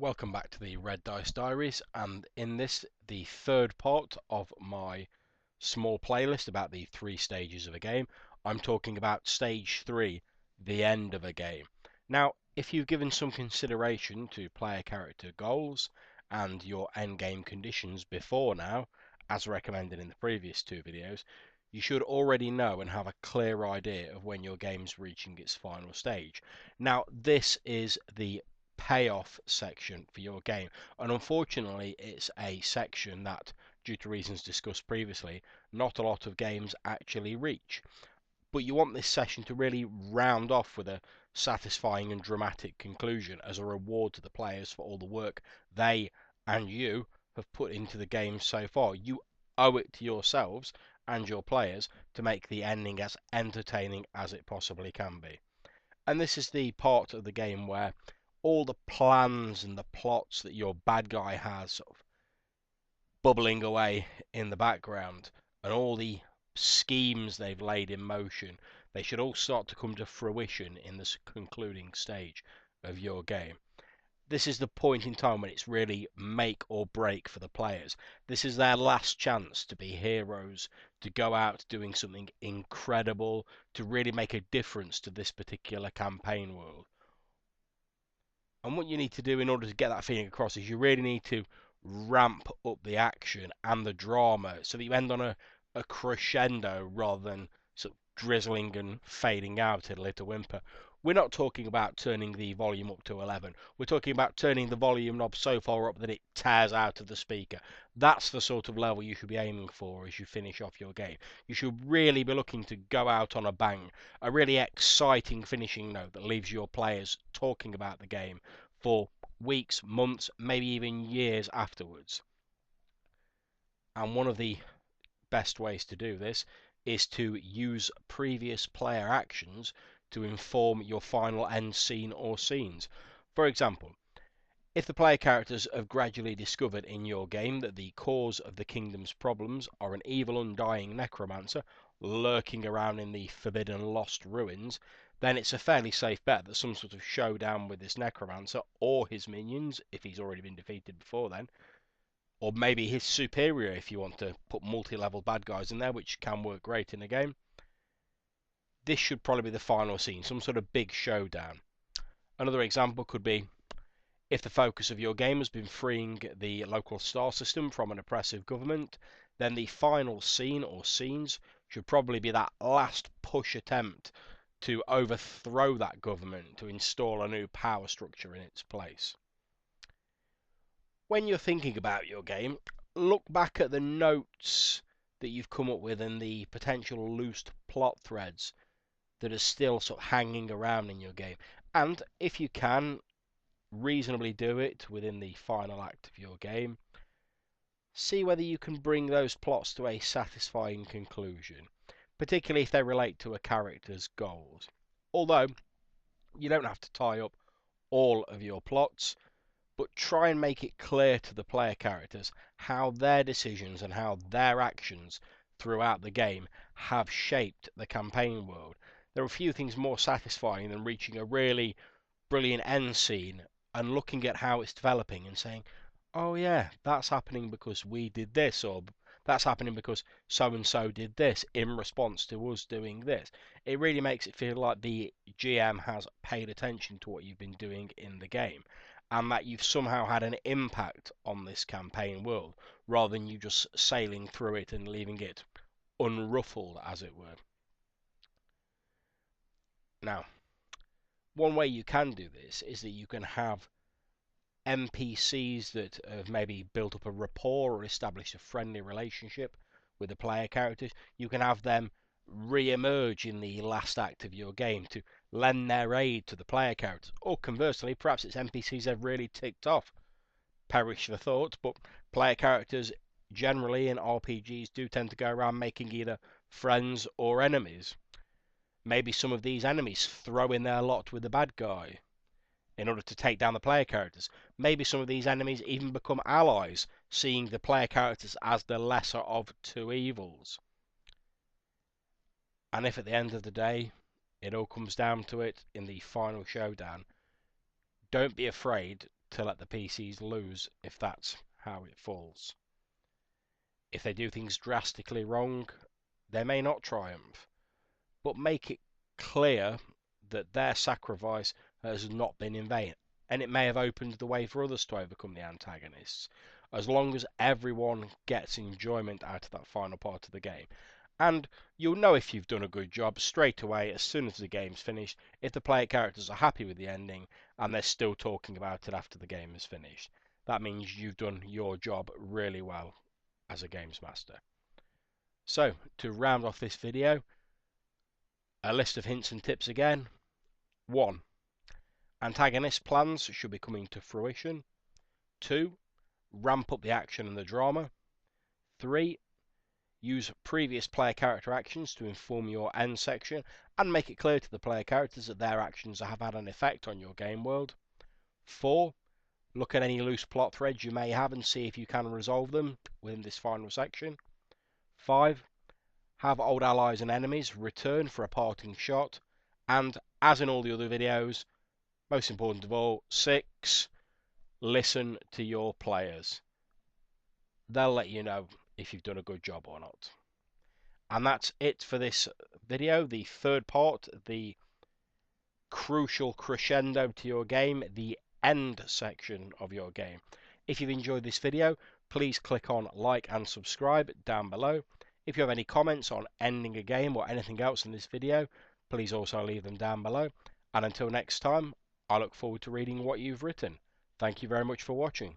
Welcome back to the Red Dice Diaries, and in this, the third part of my small playlist about the 3 stages of a game, I'm talking about stage 3, the end of a game. Now, if you've given some consideration to player character goals and your end game conditions before now, as recommended in the previous 2 videos, you should already know and have a clear idea of when your game's reaching its final stage. Now, this is the payoff section for your game, and unfortunately it's a section that, due to reasons discussed previously, not a lot of games actually reach. But you want this session to really round off with a satisfying and dramatic conclusion as a reward to the players for all the work they and you have put into the game so far. You owe it to yourselves and your players to make the ending as entertaining as it possibly can be. And this is the part of the game where all the plans and the plots that your bad guy has sort of bubbling away in the background, and all the schemes they've laid in motion, they should all start to come to fruition in this concluding stage of your game. This is the point in time when it's really make or break for the players. This is their last chance to be heroes, to go out doing something incredible, to really make a difference to this particular campaign world. And what you need to do in order to get that feeling across is you really need to ramp up the action and the drama so that you end on a crescendo rather than sort of drizzling and fading out in a little whimper. We're not talking about turning the volume up to 11. We're talking about turning the volume knob so far up that it tears out of the speaker. That's the sort of level you should be aiming for as you finish off your game. You should really be looking to go out on a bang, a really exciting finishing note that leaves your players talking about the game for weeks, months, maybe even years afterwards. And one of the best ways to do this is to use previous player actions to inform your final end scene or scenes. For example, if the player characters have gradually discovered in your game that the cause of the kingdom's problems are an evil undying necromancer lurking around in the forbidden lost ruins, then it's a fairly safe bet that some sort of showdown with this necromancer or his minions, if he's already been defeated before then, or maybe his superior if you want to put multi-level bad guys in there, which can work great in a game. This should probably be the final scene, some sort of big showdown. Another example could be if the focus of your game has been freeing the local star system from an oppressive government, then the final scene or scenes should probably be that last push attempt to overthrow that government to install a new power structure in its place. When you're thinking about your game, look back at the notes that you've come up with and the potential loose plot threads that are still sort of hanging around in your game. And if you can reasonably do it within the final act of your game, see whether you can bring those plots to a satisfying conclusion, particularly if they relate to a character's goals. Although, you don't have to tie up all of your plots, but try and make it clear to the player characters how their decisions and how their actions throughout the game have shaped the campaign world. There are few things more satisfying than reaching a really brilliant end scene and looking at how it's developing and saying, oh yeah, that's happening because we did this, or that's happening because so and so did this in response to us doing this. It really makes it feel like the GM has paid attention to what you've been doing in the game and that you've somehow had an impact on this campaign world rather than you just sailing through it and leaving it unruffled, as it were. Now, one way you can do this is that you can have NPCs that have maybe built up a rapport or established a friendly relationship with the player characters. You can have them re-emerge in the last act of your game to lend their aid to the player characters. Or conversely, perhaps it's NPCs they've really ticked off. Perish the thought, but player characters generally in RPGs do tend to go around making either friends or enemies. Maybe some of these enemies throw in their lot with the bad guy in order to take down the player characters. Maybe some of these enemies even become allies, seeing the player characters as the lesser of two evils. And if at the end of the day it all comes down to it in the final showdown, don't be afraid to let the PCs lose if that's how it falls. If they do things drastically wrong, they may not triumph, but make it clear that their sacrifice has not been in vain, and it may have opened the way for others to overcome the antagonists, as long as everyone gets enjoyment out of that final part of the game. And you'll know if you've done a good job straight away as soon as the game's finished, if the player characters are happy with the ending and they're still talking about it after the game is finished. That means you've done your job really well as a games master. So, to round off this video, a list of hints and tips again. 1. Antagonist plans should be coming to fruition. 2. Ramp up the action and the drama. 3. Use previous player character actions to inform your end section and make it clear to the player characters that their actions have had an effect on your game world. 4. Look at any loose plot threads you may have and see if you can resolve them within this final section. 5. Have old allies and enemies return for a parting shot. And as in all the other videos, most important of all, 6. Listen to your players. They'll let you know if you've done a good job or not. And that's it for this video, the third part, the crucial crescendo to your game, the end section of your game. If you've enjoyed this video, please click on like and subscribe down below. If you have any comments on ending a game or anything else in this video, please also leave them down below. And until next time, I look forward to reading what you've written. Thank you very much for watching.